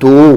2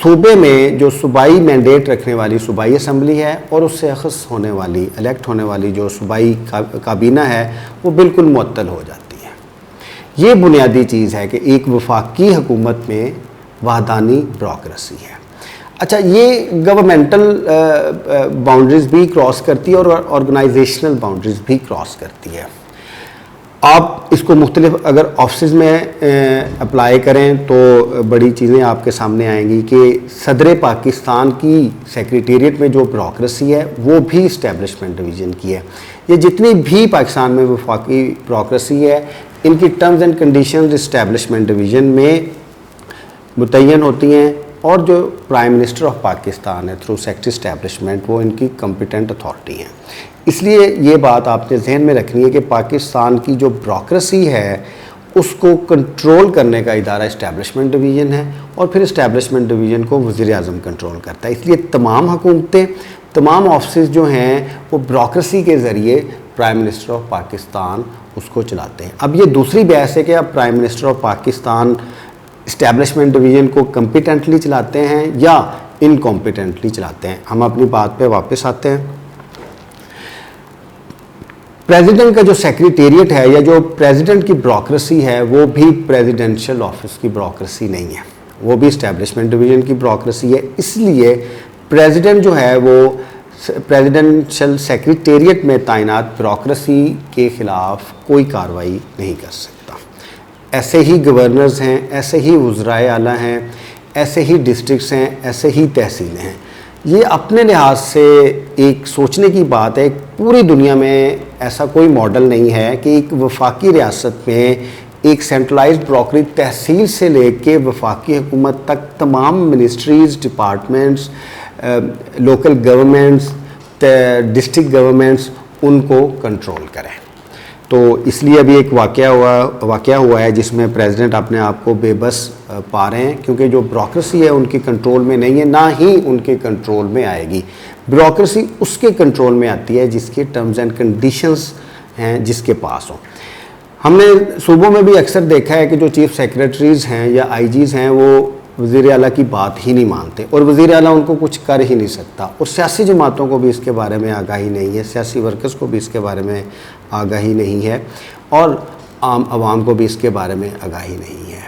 صوبے میں جو صوبائی مینڈیٹ رکھنے والی صوبائی اسمبلی ہے اور اس سے اخذ ہونے والی الیکٹ ہونے والی جو صوبائی کابینہ ہے وہ بالکل معطل ہو جاتی ہے۔ یہ بنیادی چیز ہے کہ ایک وفاقی حکومت میں وحدانی بیوروکریسی ہے۔ اچھا، یہ گورنمنٹل باؤنڈریز بھی کراس کرتی ہے اور آرگنائزیشنل باؤنڈریز بھی کراس کرتی ہے۔ آپ اس کو مختلف اگر آفسز میں اپلائی کریں تو بڑی چیزیں آپ کے سامنے آئیں گی کہ صدر پاکستان کی سیکریٹریٹ میں جو بیوروکریسی ہے وہ بھی اسٹیبلشمنٹ ڈویژن کی ہے۔ یہ جتنی بھی پاکستان میں وفاقی بیوروکریسی ہے ان کی terms and conditions establishment division میں متعین ہوتی ہیں، اور جو پرائم منسٹر آف پاکستان ہے تھرو سیکرٹری اسٹیبلشمنٹ وہ ان کی کمپیٹنٹ اتھارٹی ہیں۔ اس لیے یہ بات آپ نے ذہن میں رکھنی ہے کہ پاکستان کی جو بیوروکریسی ہے اس کو کنٹرول کرنے کا ادارہ اسٹیبلشمنٹ ڈویژن ہے، اور پھر اسٹیبلشمنٹ ڈویژن کو وزیر اعظم کنٹرول کرتا ہے۔ اس لیے تمام حکومتیں، تمام آفسز جو ہیں وہ بیوروکریسی کے ذریعے پرائم منسٹر آف پاکستان اس کو چلاتے ہیں۔ اب یہ دوسری بحث ہے کہ اب prime minister of Pakistan establishment division کو کمپیٹنٹلی چلاتے ہیں یا انکمپیٹنٹلی چلاتے ہیں۔ ہم اپنی بات پہ واپس آتے ہیں۔ پریزیڈنٹ کا جو سیکریٹریٹ ہے یا جو پریزیڈنٹ کی بیوروکریسی ہے وہ بھی پریزیڈنشل آفس کی بیوروکریسی نہیں ہے، وہ بھی اسٹیبلشمنٹ ڈویژن کی بیوروکریسی ہے۔ اس لیے پریزیڈنٹ جو ہے وہ پریزیڈنشل سیکریٹریٹ میں تعینات بیوروکریسی کے خلاف کوئی کارروائی نہیں کر سکتا۔ ایسے ہی گورنرز ہیں، ایسے ہی وزرائے اعلیٰ ہیں، ایسے ہی ڈسٹرکٹس ہیں، ایسے ہی تحصیلیں ہیں۔ یہ اپنے لحاظ سے ایک سوچنے کی بات ہے۔ پوری دنیا میں ایسا کوئی ماڈل نہیں ہے کہ ایک وفاقی ریاست میں ایک سینٹرلائزڈ بیوروکریسی تحصیل سے لے کے وفاقی حکومت تک تمام ministries, departments, local governments, district governments ان کو کنٹرول کریں۔ تو اس لیے ابھی ایک واقعہ ہوا ہے جس میں پریزیڈنٹ اپنے آپ کو بے بس پا رہے ہیں، کیونکہ جو بیوروکریسی ہے ان کی کنٹرول میں نہیں ہے، نہ ہی ان کے کنٹرول میں آئے گی۔ بیوروکریسی اس کے کنٹرول میں آتی ہے جس کے ٹرمز اینڈ کنڈیشنز ہیں جس کے پاس ہوں۔ ہم نے صوبوں میں بھی اکثر دیکھا ہے کہ جو چیف سیکریٹریز ہیں یا آئی جیز ہیں وہ وزیر اعلیٰ کی بات ہی نہیں مانتے، اور وزیر اعلیٰ ان کو کچھ کر ہی نہیں سکتا، اور سیاسی جماعتوں کو بھی اس کے بارے میں آگاہی نہیں ہے، سیاسی ورکرز کو بھی اس کے بارے میں آگاہی نہیں ہے، اور عام عوام کو بھی اس کے بارے میں آگاہی نہیں ہے۔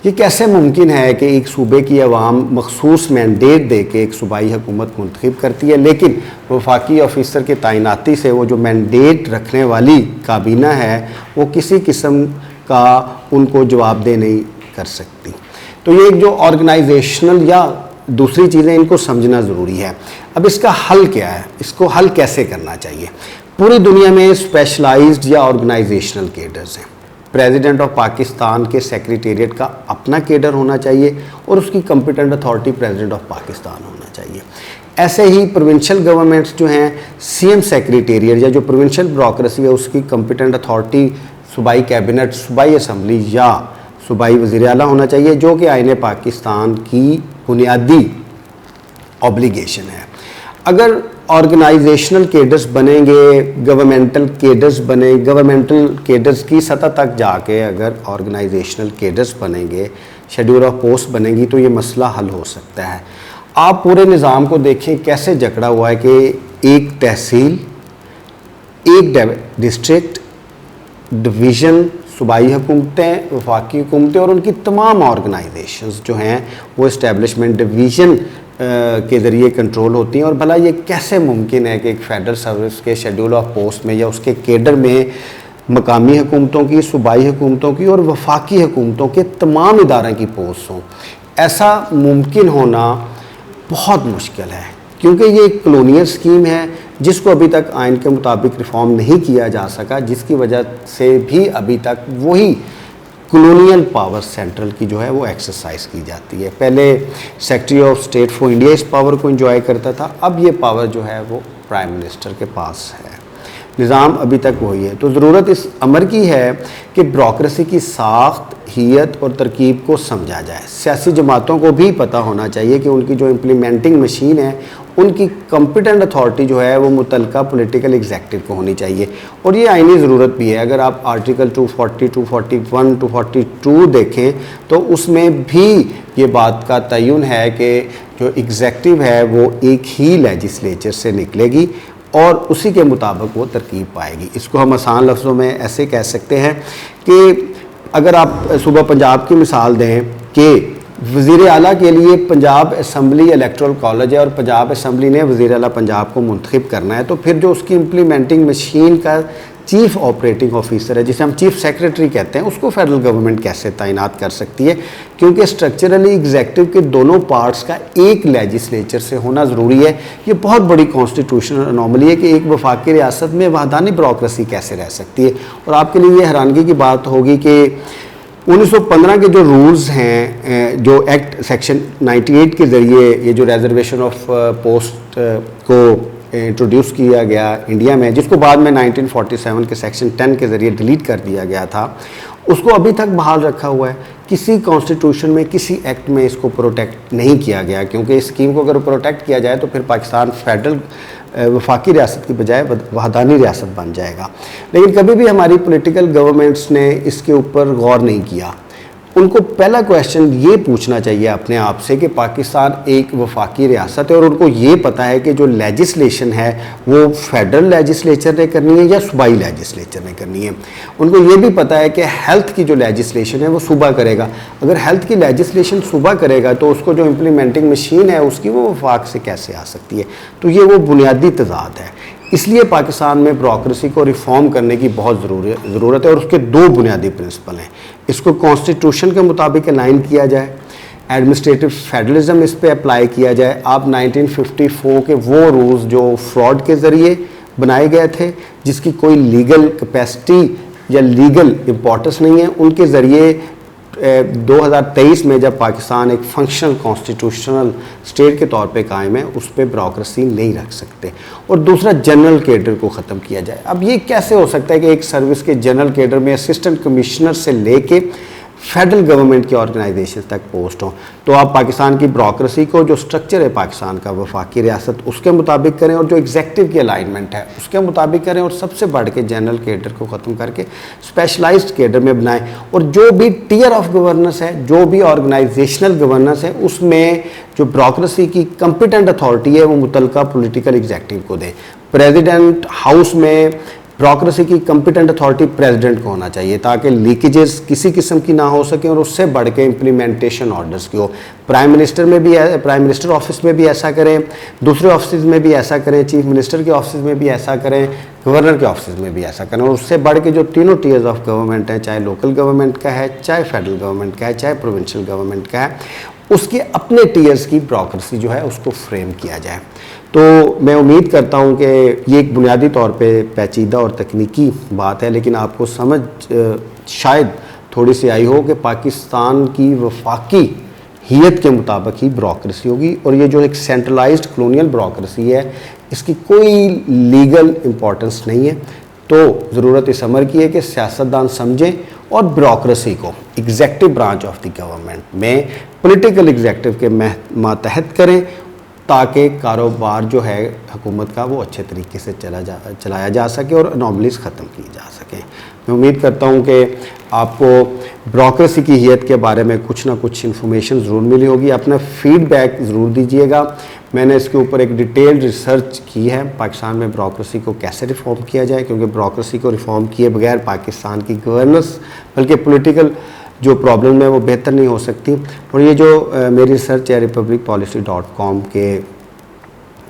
یہ کیسے ممکن ہے کہ ایک صوبے کی عوام مخصوص مینڈیٹ دے کے ایک صوبائی حکومت منتخب کرتی ہے، لیکن وفاقی آفیسر کی تعیناتی سے وہ جو مینڈیٹ رکھنے والی کابینہ ہے وہ کسی قسم کا ان کو جواب دہ نہیں کر سکتی؟ تو یہ ایک جو آرگنائزیشنل یا دوسری چیزیں ان کو سمجھنا ضروری ہے۔ اب اس کا حل کیا ہے؟ اس کو حل کیسے کرنا چاہیے؟ پوری دنیا میں اسپیشلائزڈ یا آرگنائزیشنل کیڈرز ہیں۔ پریزیڈنٹ آف پاکستان کے سیکریٹریٹ کا اپنا کیڈر ہونا چاہیے اور اس کی competent authority president of Pakistan ہونا چاہیے۔ ایسے ہی پروونشل گورنمنٹس جو ہیں، سی ایم سیکریٹریٹ یا جو پروونشل بیوروکریسی ہے اس کی کمپیٹنٹ اتھارٹی صوبائی کیبنٹ، صوبائی اسمبلی یا صوبائی وزیر اعلیٰ ہونا چاہیے، جو کہ آئین پاکستان کی بنیادی اوبلیگیشن ہے۔ اگر آرگنائزیشنل کیڈرز بنیں گے، گورنمنٹل کیڈرز کی سطح تک جا کے اگر آرگنائزیشنل کیڈرز بنیں گے، شیڈول آف پوسٹ بنیں گی، تو یہ مسئلہ حل ہو سکتا ہے۔ آپ پورے نظام کو دیکھیں کیسے جکڑا ہوا ہے کہ ایک تحصیل، ایک ڈسٹرکٹ، ڈویژن، صوبائی حکومتیں، وفاقی حکومتیں اور ان کی تمام آرگنائزیشنز جو ہیں وہ اسٹیبلشمنٹ ڈویژن کے ذریعے کنٹرول ہوتی ہیں۔ اور بھلا یہ کیسے ممکن ہے کہ ایک فیڈرل سروس کے شیڈول آف پوسٹ میں یا اس کے کیڈر میں مقامی حکومتوں کی، صوبائی حکومتوں کی اور وفاقی حکومتوں کے تمام اداروں کی پوسٹ ہوں؟ ایسا ممکن ہونا بہت مشکل ہے، کیونکہ یہ ایک کلونیل سکیم ہے جس کو ابھی تک آئین کے مطابق ریفارم نہیں کیا جا سکا، جس کی وجہ سے بھی ابھی تک وہی کلونیل پاور سینٹرل کی جو ہے وہ ایکسرسائز کی جاتی ہے۔ پہلے secretary of state for India اس پاور کو انجوائے کرتا تھا، اب یہ پاور جو ہے وہ پرائم منسٹر کے پاس ہے۔ نظام ابھی تک وہی ہے۔ تو ضرورت اس امر کی ہے کہ بیوروکریسی کی ساخت، ہیت اور ترکیب کو سمجھا جائے۔ سیاسی جماعتوں کو بھی پتہ ہونا چاہیے کہ ان کی جو امپلیمنٹنگ مشین ہے ان کی کمپیٹنٹ اتھارٹی جو ہے وہ متعلقہ پولیٹیکل ایگزیکٹو کو ہونی چاہیے، اور یہ آئینی ضرورت بھی ہے۔ اگر آپ آرٹیکل 240، 241، 242 دیکھیں تو اس میں بھی یہ بات کا تعین ہے کہ جو ایگزیکٹو ہے وہ ایک ہی لیجسلیچر سے نکلے گی اور اسی کے مطابق وہ ترکیب پائے گی۔ اس کو ہم آسان لفظوں میں ایسے کہہ سکتے ہیں کہ اگر آپ صوبہ پنجاب کی مثال دیں کہ وزیر اعلیٰ کے لیے پنجاب اسمبلی الیکٹورل کالج ہے اور پنجاب اسمبلی نے وزیر اعلیٰ پنجاب کو منتخب کرنا ہے، تو پھر جو اس کی امپلیمنٹنگ مشین کا چیف آپریٹنگ آفیسر ہے، جسے ہم چیف سیکریٹری کہتے ہیں، اس کو فیڈرل گورنمنٹ کیسے تعینات کر سکتی ہے؟ کیونکہ اسٹرکچرلی ایگزیکٹو کے دونوں پارٹس کا ایک لیجسلیچر سے ہونا ضروری ہے۔ یہ بہت بڑی کانسٹیٹیوشنل انوملی ہے کہ ایک وفاقی ریاست میں وحدانی بیوروکریسی کیسے رہ سکتی ہے۔ اور آپ کے لیے یہ حیرانگی کی بات ہوگی کہ 1915 کے جو رولز ہیں، جو ایکٹ سیکشن 98 کے ذریعے یہ جو ریزرویشن آف پوسٹ کو انٹروڈیوس کیا گیا انڈیا میں، جس کو بعد میں 1947 کے سیکشن 10 کے ذریعے ڈیلیٹ کر دیا گیا تھا، اس کو ابھی تک بحال رکھا ہوا ہے۔ کسی کانسٹیٹیوشن میں، کسی ایکٹ میں اس کو پروٹیکٹ نہیں کیا گیا، کیونکہ اس اسکیم کو اگر پروٹیکٹ کیا جائے تو پھر پاکستان فیڈرل وفاقی ریاست کی بجائے وحدانی ریاست بن جائے گا۔ لیکن کبھی بھی ہماری پولیٹیکل گورنمنٹس نے اس کے اوپر غور نہیں کیا۔ ان کو پہلا کویشچن یہ پوچھنا چاہیے اپنے آپ سے کہ پاکستان ایک وفاقی ریاست ہے، اور ان کو یہ پتہ ہے کہ جو لیجسلیشن ہے وہ فیڈرل لیجسلیچر نے کرنی ہے یا صوبائی لیجسلیچر نے کرنی ہے۔ ان کو یہ بھی پتہ ہے کہ ہیلتھ کی جو لیجسلیشن ہے وہ صوبہ کرے گا۔ اگر ہیلتھ کی لیجسلیشن صوبہ کرے گا تو اس کو جو امپلیمنٹنگ مشین ہے اس کی وہ وفاق سے کیسے آ سکتی ہے؟ تو یہ وہ بنیادی تضاد ہے۔ اس لیے پاکستان میں بیوروکریسی کو ریفارم کرنے کی بہت ضرورت ہے، اور اس کے دو بنیادی پرنسپل ہیں۔ اس کو کانسٹیٹیوشن کے مطابق الائن کیا جائے، ایڈمنسٹریٹو فیڈرلزم اس پہ اپلائی کیا جائے۔ آپ 1954 کے وہ رولز جو فراڈ کے ذریعے بنائے گئے تھے، جس کی کوئی لیگل کیپیسٹی یا لیگل امپورٹنس نہیں ہے، ان کے ذریعے 2023 میں جب پاکستان ایک فنکشنل کانسٹیٹیوشنل اسٹیٹ کے طور پہ قائم ہے، اس پہ بیوروکریسی نہیں رکھ سکتے۔ اور دوسرا، جنرل کیڈر کو ختم کیا جائے۔ اب یہ کیسے ہو سکتا ہے کہ ایک سروس کے جنرل کیڈر میں اسسٹنٹ کمشنر سے لے کے فیڈرل گورنمنٹ کی آرگنائزیشن تک پوسٹ ہوں؟ تو آپ پاکستان کی بیوروکریسی کو، جو سٹرکچر ہے پاکستان کا وفاقی ریاست، اس کے مطابق کریں، اور جو ایگزیکٹو کی الائنمنٹ ہے اس کے مطابق کریں، اور سب سے بڑھ کے جنرل کیڈر کو ختم کر کے اسپیشلائزڈ کیڈر میں بنائیں، اور جو بھی ٹیئر آف گورننس ہے، جو بھی آرگنائزیشنل گورننس ہے، اس میں جو بیوروکریسی کی کمپیٹنٹ اتھارٹی ہے وہ متعلقہ پولیٹیکل ایگزیکٹو کو دیں۔ پریزیڈنٹ ہاؤس میں بیوروکریسی کی کمپیٹنٹ اتھارٹی پریزیڈنٹ کو ہونا چاہیے، تاکہ لیکیجز کسی قسم کی نہ ہو سکیں، اور اس سے بڑھ کے امپلیمنٹیشن آرڈرز کی ہو۔ پرائم منسٹر آفس میں بھی ایسا کریں، دوسرے آفسز میں بھی ایسا کریں، چیف منسٹر کے آفسز میں بھی ایسا کریں، گورنر کے آفسز میں بھی ایسا کریں، اور اس سے بڑھ کے جو تینوں ٹیئرز آف گورنمنٹ ہیں، چاہے لوکل گورنمنٹ کا ہے، چاہے فیڈرل گورنمنٹ کا ہے، چاہے پروونشل گورنمنٹ کا ہے، اس کے اپنے ٹیئرز کی بیوروکریسی جو ہے اس کو فریم کیا جائے۔ تو میں امید کرتا ہوں کہ یہ ایک بنیادی طور پہ پیچیدہ اور تکنیکی بات ہے، لیکن آپ کو سمجھ شاید تھوڑی سی آئی ہو کہ پاکستان کی وفاقی حیت کے مطابق ہی بیوروکریسی ہوگی، اور یہ جو ایک سینٹرلائزڈ کلونیل بیوروکریسی ہے اس کی کوئی لیگل امپورٹنس نہیں ہے۔ تو ضرورت اس امر کی ہے کہ سیاستدان سمجھیں اور بیوروکریسی کو executive branch of the government میں پولیٹیکل ایگزیکٹو کے ماتحت کریں، تاکہ کاروبار جو ہے حکومت کا وہ اچھے طریقے سے چلایا جا سکے اور انوملیز ختم کی جا سکیں۔ میں امید کرتا ہوں کہ آپ کو بیوروکریسی کی حیت کے بارے میں کچھ نہ کچھ انفارمیشن ضرور ملی ہوگی۔ اپنا فیڈ بیک ضرور دیجیے گا۔ میں نے اس کے اوپر ایک ڈیٹیلڈ ریسرچ کی ہے، پاکستان میں بیوروکریسی کو کیسے ریفارم کیا جائے، کیونکہ بیوروکریسی کو ریفارم کیے بغیر پاکستان کی گورننس بلکہ پولیٹیکل جو پرابلم ہے وہ بہتر نہیں ہو سکتی۔ اور یہ جو میری ریسرچ ہے republicpolicy.com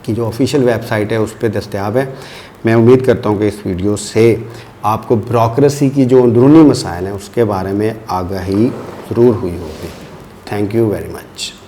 کی جو آفیشیل ویب سائٹ ہے اس پہ دستیاب ہے۔ میں امید کرتا ہوں کہ اس ویڈیو سے آپ کو بیوروکریسی کی جو اندرونی مسائل ہیں اس کے بارے میں آگاہی ضرور ہوئی ہوگی۔ Thank you very much.